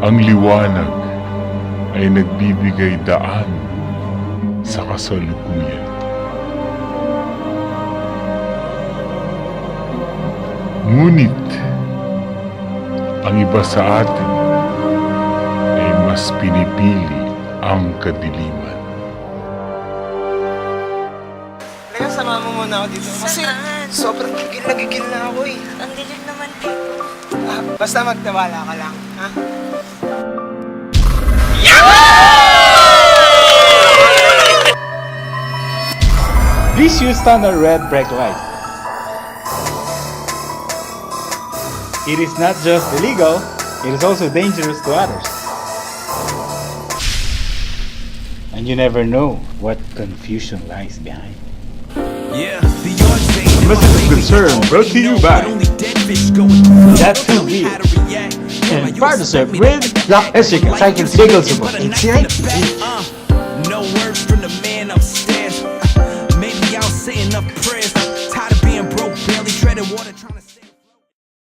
Ang liwanag ay nagbibigay daan sa kasalukuyan. Ngunit, ang iba sa atin ay mas pinipili ang kadiliman. Teka, sama mo muna ako dito. Kasi Saan? sobrang gigil na ako eh. Ang dilim naman dito. Basta magtiwala ka lang, ha? Please use standard red brake light. It is not just illegal, it is also dangerous to others. And you never know what confusion lies behind. The message of concern brought to you by That Feel Weird and partnership with Black Essica Cycle Support. It's no words from the man upstairs. Maybe I'll say enough prayers. Tired of being broke, barely treading water, trying to